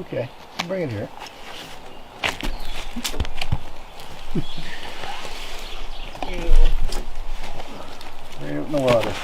Okay, bring it here. Bring it in the water.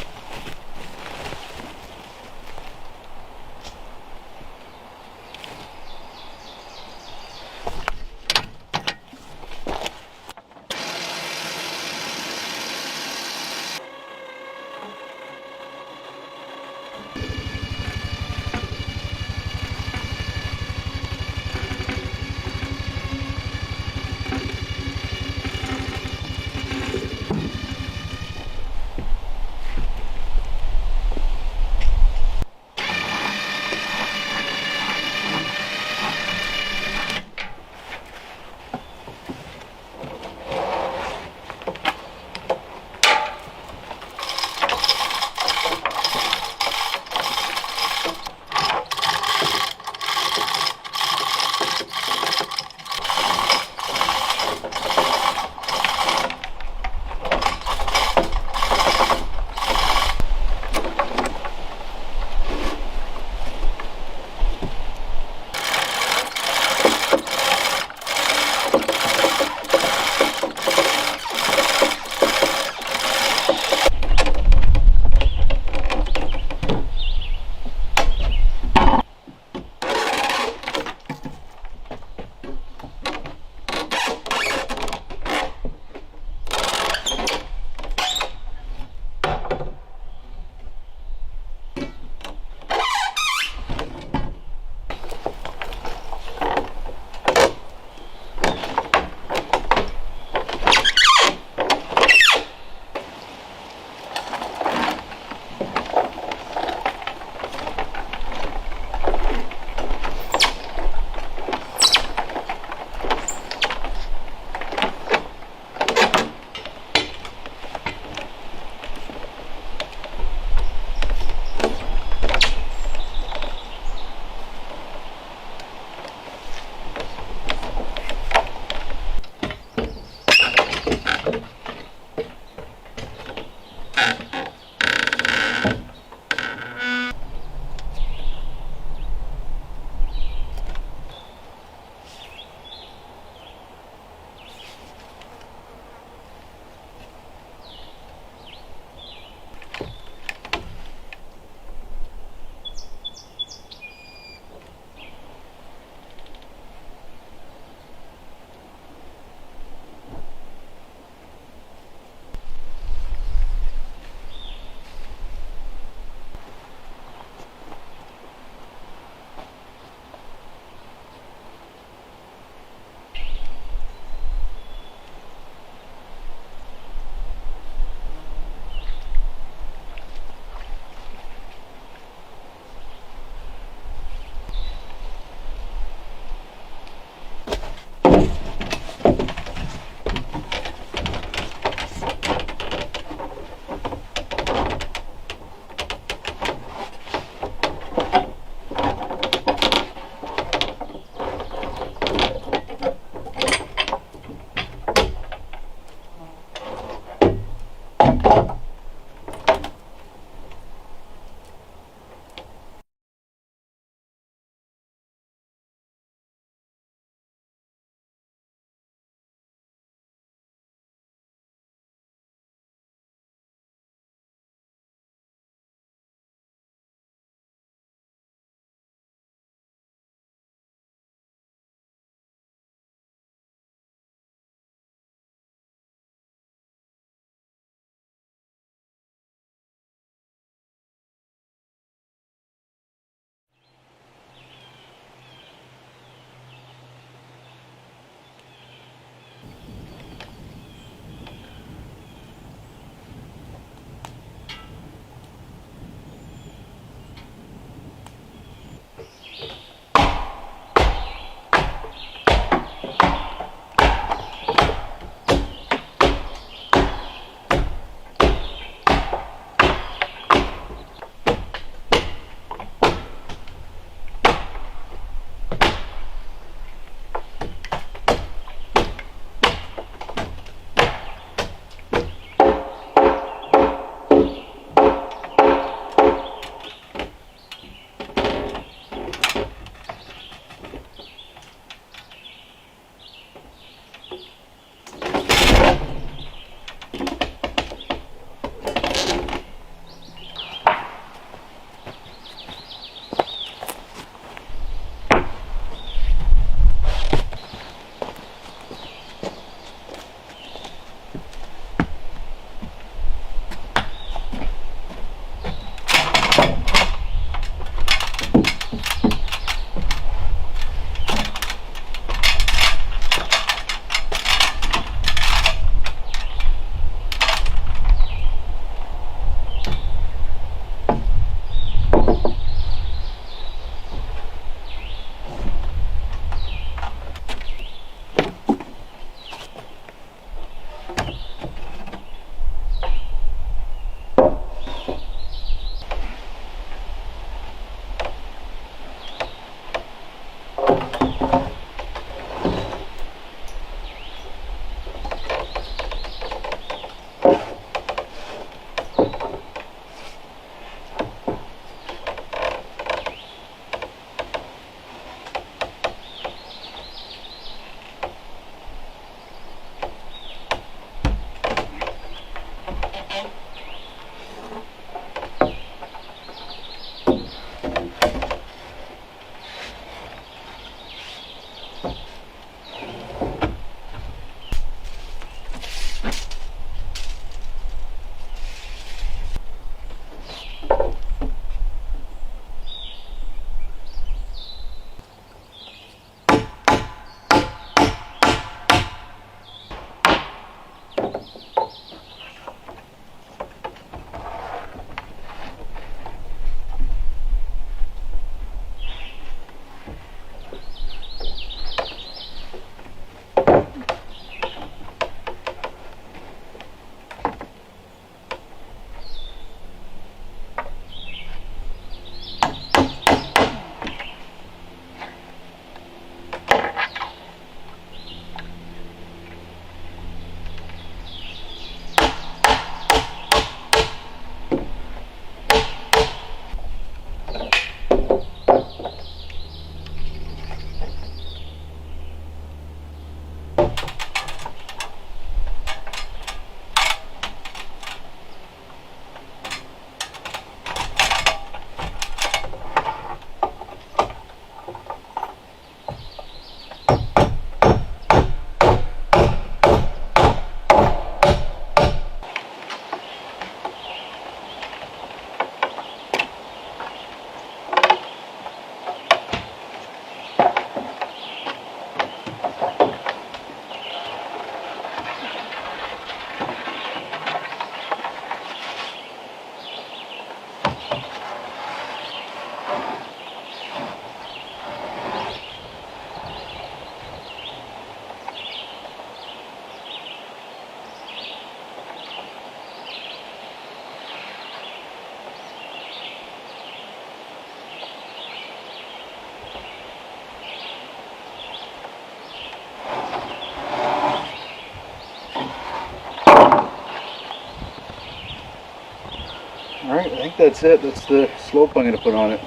Alright, I think that's it. That's the slope I'm going to put on it.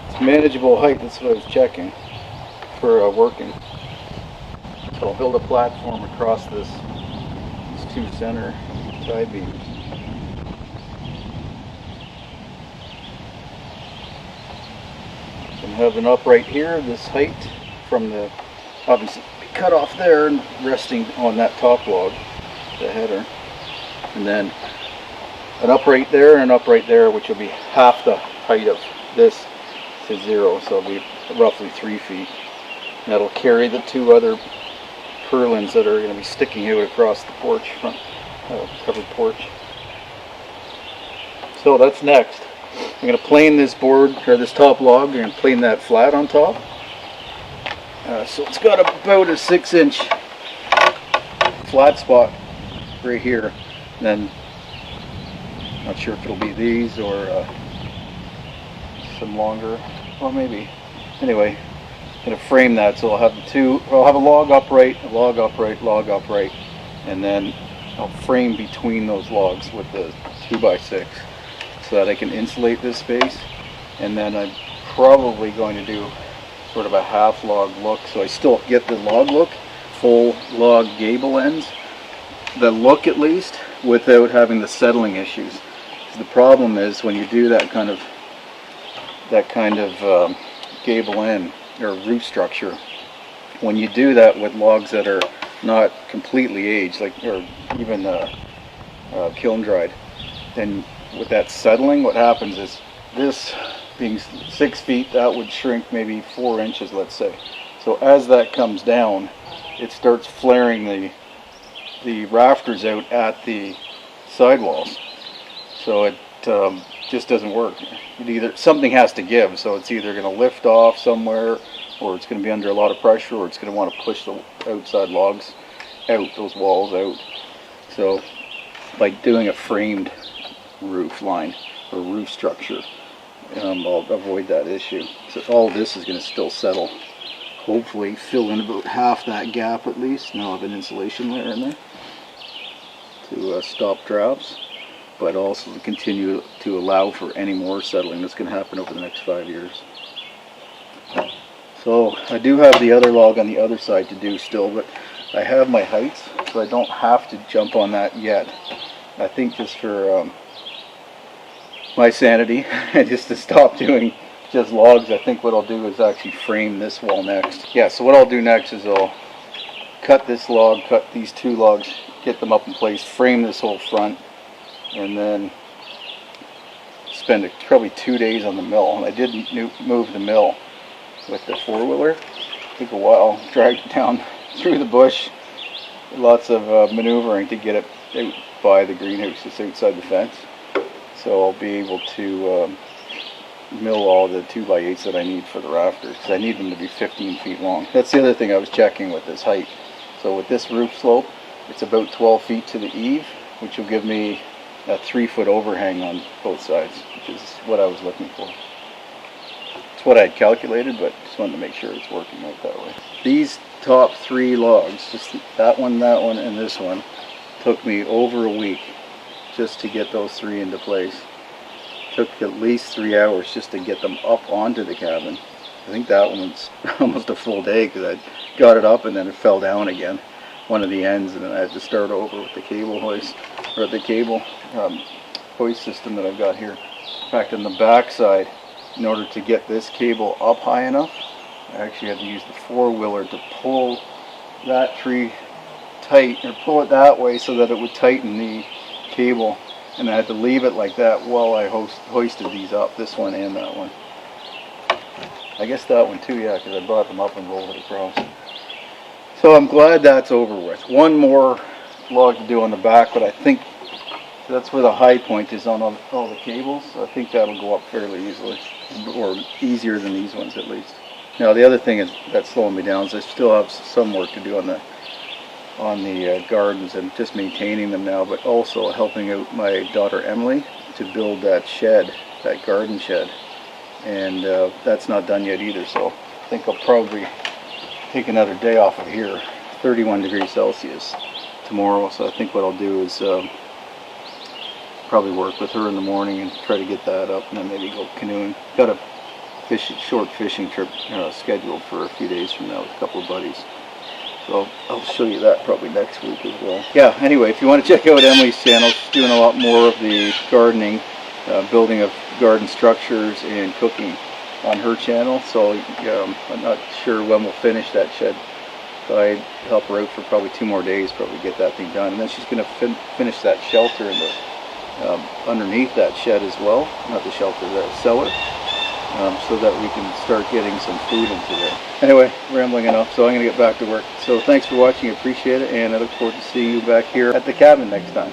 It's manageable height, that's what I was checking for working. So I'll build a platform across these two center tie beams. And have an upright here, this height from the, obviously cut off there and resting on that top log, the header. And then an upright there and an upright there, which will be half the height of this to 0, so it'll be roughly 3 feet. And that'll carry the two other purlins that are going to be sticking out across the porch, front covered porch. So that's next. I'm going to plane this board, or this top log, and plane that flat on top. So it's got about a 6-inch flat spot right here. And then, not sure if it'll be these or some longer, well maybe. Anyway, I'm going to frame that so I'll have the two, I'll have a log upright, a log upright, log upright, and then I'll frame between those logs with the 2x6 so that I can insulate this space. And then I'm probably going to do sort of a half log look, so I still get the log look, full log gable ends, the look at least, without having the settling issues. The problem is when you do that kind of gable end or roof structure, when you do that with logs that are not completely aged, like or even kiln dried, then with that settling, what happens is this being 6 feet, that would shrink maybe 4 inches, let's say. So as that comes down, it starts flaring the rafters out at the sidewalls. So it just doesn't work. Something has to give, so it's either going to lift off somewhere, or it's going to be under a lot of pressure, or it's going to want to push the outside logs out, those walls out. So by doing a framed roof line or roof structure, I'll avoid that issue. So all this is going to still settle. Hopefully fill in about half that gap at least, and I'll have an insulation layer in there to stop drops, but also to continue to allow for any more settling that's going to happen over the next 5 years. So I do have the other log on the other side to do still, but I have my heights, so I don't have to jump on that yet. I think just for my sanity and just to stop doing just logs, I think what I'll do is actually frame this wall next. Yeah, so what I'll do next is I'll cut this log, cut these two logs, get them up in place, frame this whole front, and then spend probably 2 days on the mill. And I did move the mill with the four-wheeler. Took a while, dragged it down through the bush, lots of maneuvering to get it out by the greenhouse that's outside the fence. So I'll be able to mill all the 2x8s that I need for the rafters, because I need them to be 15 feet long. That's the other thing I was checking with this height. So with this roof slope, it's about 12 feet to the eave, which will give me a 3-foot overhang on both sides, which is what I was looking for. It's what I had calculated, but just wanted to make sure it's working out that way. These top 3 logs, just that one, and this one, took me over a week just to get those 3 into place. Took at least 3 hours just to get them up onto the cabin. I think that one was almost a full day, because I got it up and then it fell down again, one of the ends, and then I had to start over with the cable hoist, or the cable hoist system that I've got here. In fact, on the back side, in order to get this cable up high enough, I actually had to use the four-wheeler to pull that tree tight, or pull it that way so that it would tighten the cable, and I had to leave it like that while I hoisted these up, this one and that one. I guess that one too, yeah, because I brought them up and rolled it across. So I'm glad that's over with. One more log to do on the back, but I think that's where the high point is on all the cables, so I think that'll go up fairly easily, or easier than these ones at least. Now the other thing that's slowing me down is I still have some work to do on the gardens and just maintaining them now, but also helping out my daughter Emily to build that shed, that garden shed, and that's not done yet either, so I think I'll probably take another day off of here. 31 degrees Celsius tomorrow, so I think what I'll do is probably work with her in the morning and try to get that up, and then maybe go canoeing. Got a short fishing trip scheduled for a few days from now with a couple of buddies. So I'll show you that probably next week as well. Yeah, anyway, if you want to check out Emily's channel, she's doing a lot more of the gardening, building of garden structures and cooking on her channel. So I'm not sure when we'll finish that shed. So I help her out for probably 2 more days, probably get that thing done. And then she's going to finish that shelter in the underneath that shed as well. Not the shelter, the cellar. So that we can start getting some food into there. Anyway, rambling enough, so I'm going to get back to work. So thanks for watching, I appreciate it, and I look forward to seeing you back here at the cabin next time.